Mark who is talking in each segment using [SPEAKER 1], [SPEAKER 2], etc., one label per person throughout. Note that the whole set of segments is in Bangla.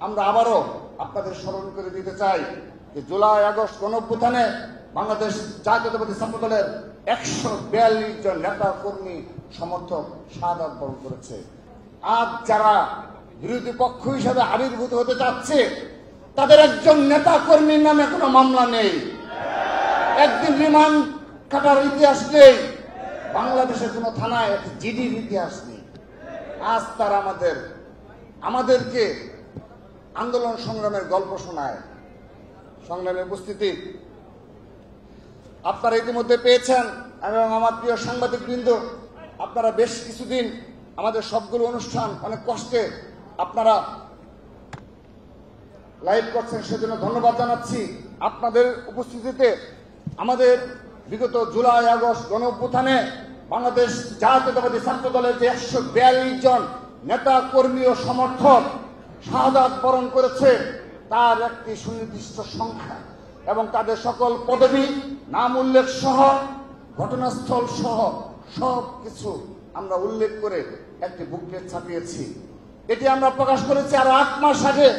[SPEAKER 1] আমরা আবারও আপনাদের স্মরণ করে দিতে চাই যে জুলাই আগস্ট গণঅভ্যুত্থানে বাংলাদেশ জাতীয়তাবাদী ছাত্র দলের 142 জন নেতা কর্মী সমর্থক শাহাদাত বরণ করেছে। আজ যারা বিরোধী পক্ষ হিসাবে আবির্ভূত হতে চাচ্ছে তাদের একজন নেতা কর্মীর নামে কোনো মামলা নেই, একদিন রিমান্ড কাটার ইতিহাস নেই, বাংলাদেশের কোনো থানায় জিডির ইতিহাস নেই। আজ তারা আমাদেরকে আন্দোলন সংগ্রামের গল্প শোনায়। সংগ্রামে উপস্থিতি, আপনারা ইতিমধ্যে পেয়েছেন এবং আমার প্রিয় সাংবাদিকবৃন্দ, আপনারা বেশ কিছুদিন আমাদের সবগুলো অনুষ্ঠান অনেক কষ্টে আপনারা লাইভ করছেন, সেজন্য ধন্যবাদ জানাচ্ছি। আপনাদের উপস্থিতিতে আমাদের বিগত জুলাই আগস্ট গণঅভ্যুত্থানে বাংলাদেশ জাতীয়তাবাদী ছাত্র দলের যে 142 জন নেতা কর্মী ও সমর্থক শাহাদাত বরণ করেছে তার একটি সুনির্দিষ্ট সংখ্যা এবং তাদের সকল পদবি, নাম উল্লেখ সহ, ঘটনাস্থল সহ সব কিছু আমরা উল্লেখ করে একটি বুকলেট ছাপিয়েছি। এটি আমরা প্রকাশ করেছি আরো 8 মাস আগে।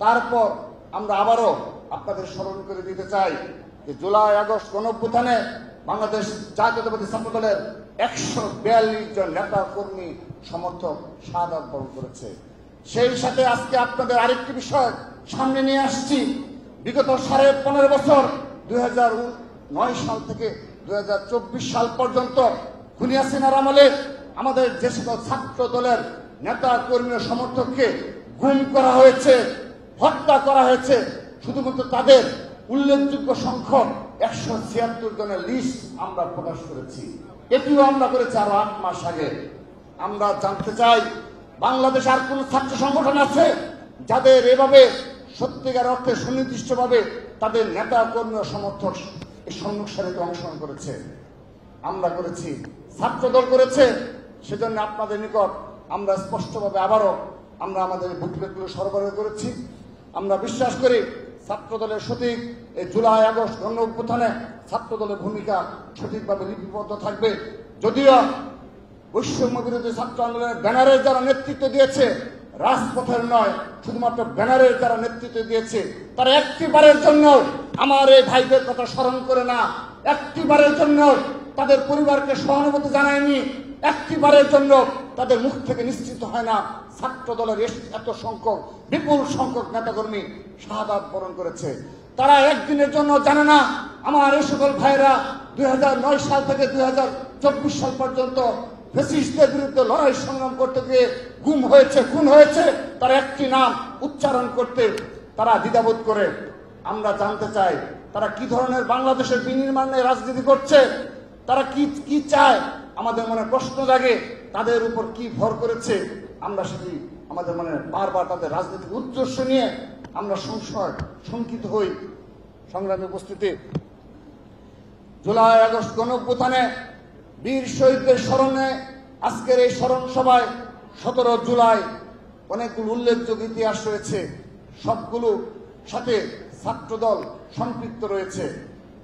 [SPEAKER 1] তারপর আমরা আবারও আপনাদের স্মরণ করে দিতে চাই যে জুলাই আগস্ট গণঅভ্যুত্থানে বাংলাদেশ জাতীয়তাবাদী ছাত্র দলের 142 জন নেতা কর্মী সমর্থক শাহাদাত বরণ করেছে। সেই সাথে আজকে আপনাদের আরেকটি বিষয় সামনে নিয়ে আসছি। বিগত 15.5 বছর 2009 সাল থেকে 2024 সাল পর্যন্ত খুনি হাসিনার আমলে আমাদের যে সকল ছাত্র দলের নেতা কর্মী ও সমর্থককে গুম করা হয়েছে, হত্যা করা হয়েছে, শুধুমাত্র তাদের উল্লেখযোগ্য সংখ্যক 176 জনের লিস্ট আমরা প্রকাশ করেছি। এটিও আমরা করেছি আরো 8 মাস আগে। আমরা জানতে চাই, বাংলাদেশ আর কোন ছাত্র সংগঠন আছে যাদের এভাবে সত্যিকার অর্থে সুনির্দিষ্টভাবে তাদের নেতা কর্মী ও সমর্থক এই সম্মুখ সারিতে অংশগ্রহণ করেছে? আমরা করেছি, ছাত্র দল করেছে। সেজন্য আপনাদের নিকট আমরা স্পষ্টভাবে আবারও আমরা আমাদের বুকলেটগুলো সরবরাহ করেছি। আমরা বিশ্বাস করি ছাত্র দলের সঠিক এই জুলাই আগস্ট গণঅভ্যুত্থানে ছাত্র দলের ভূমিকা সঠিকভাবে লিপিবদ্ধ থাকবে। যদিও বৈষম্য বিরোধী ছাত্র আন্দোলনের ব্যানারের যারা নেতৃত্ব দিয়েছে, রাজপথের নয়, শুধুমাত্র ব্যানারের যারা নেতৃত্ব দিয়েছে, তারা একটিবারের জন্য আমার এই ভাইদের কথা স্মরণ করে না, একটিবারের জন্য তাদের পরিবারকে সহানুভূতি জানায়নি, একটিবারের জন্য তাদের মুখ থেকে নিশ্চিত হয় না ছাত্র দলের এত সংখ্যক, বিপুল সংখ্যক নেতাকর্মী শাহাদাত বরণ করেছে। তারা একদিনের জন্য জানে না আমার এই সকল ভাইরা 2009 সাল থেকে 2024 সাল পর্যন্ত ফ্যাসিস্টদের বিরুদ্ধে লড়াই সংগ্রাম করতে গিয়ে গুম হয়েছে, খুন হয়েছে, তার একটি নাম উচ্চারণ করতে তারা দ্বিধাবোধ করে। আমরা জানতে চাই তারা কি ধরনের বাংলাদেশের বিনির্মাণে রাজনীতি করছে, তারা কি চায়। আমাদের মনে প্রশ্ন জাগে তাদের উপর কি ভর করেছে। আমরা সেটি আমাদের মনে বারবার তাদের রাজনৈতিক উদ্দেশ্য নিয়ে আমরা সংশয় শঙ্কিত হই। সংগ্রামী উপস্থিতি, জুলাই আগস্ট গণঅভ্যুত্থানে বীর শহীদদের স্মরণে আজকের এই স্মরণ সভায় 17 জুলাই অনেকগুলো উল্লেখযোগ্য ইতিহাস রয়েছে, সবগুলো সাথে ছাত্রদল সম্পৃক্ত রয়েছে।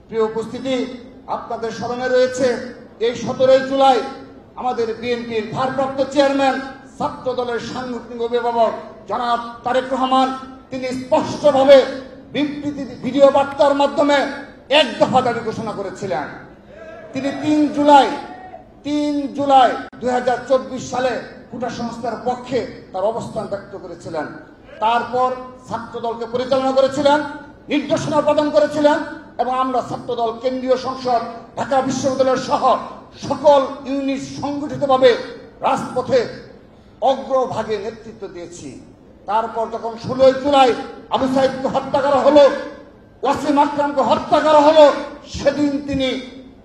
[SPEAKER 1] প্রিয় উপস্থিতি, আপনাদের স্মরণে রয়েছে এই 17 জুলাই আমাদের বিএনপির ভারপ্রাপ্ত চেয়ারম্যান ছাত্র দলের সাংগঠনিক অভিভাবক জনাব তারেক রহমান, তিনি স্পষ্টভাবে বিবৃতি ভিডিও বার্তার মাধ্যমে এক দফা দাবি ঘোষণা করেছিলেন। তিনি 3 জুলাই 2024 সালে কোটা সংস্কার পক্ষে তার অবস্থান ব্যক্ত করেছিলেন। তারপর ছাত্র দলকে পরিচালনা করেছিলেন, নির্দেশনা প্রদান করেছিলেন এবং আমরা ছাত্রদল, কেন্দ্রীয় সংসদ, ঢাকা বিশ্ববিদ্যালয় সহ সকল ইউনিট সংগঠিতভাবে রাজপথে অগ্রভাগে নেতৃত্ব দিয়েছি। তারপর যখন 16 জুলাই আবু সাইদকে হত্যা করা হলো, ওয়াসিম আকরামকে হত্যা করা হলো, সেদিন তিনি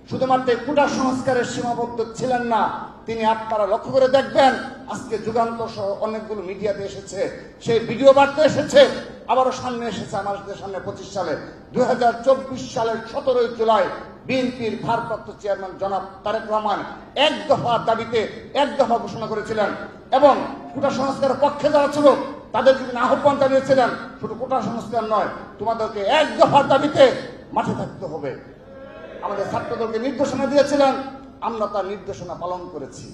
[SPEAKER 1] শুধুমাত্র কোটা সংস্কারের সীমাবদ্ধ ছিলেন না, তিনি আপনারা লক্ষ্য করে দেখবেন আজকে যুগান্তর সহ অনেকগুলো মিডিয়াতে এসেছে, সেই ভিডিও বার্তা এসেছে, আবারও সামনে এসেছে আমাদের সামনে 25 সালে 2024 সালের 17 জুলাই বিএনপির ভারপ্রাপ্ত চেয়ারম্যান জনাব তারেক রহমান এক দফা দাবিতে এক দফা ঘোষণা করেছিলেন এবং কোটা সংস্কারের পক্ষে যারা ছিল তাদেরকে তিনি আহ্বান জানিয়েছিলেন, শুধু কোটা সংস্কার নয়, তোমাদেরকে এক দফার দাবিতে মাঠে থাকতে হবে। আমাদের ছাত্রদলকে নির্দেশনা দিয়েছিলেন, আমরা তার নির্দেশনা পালন করেছি।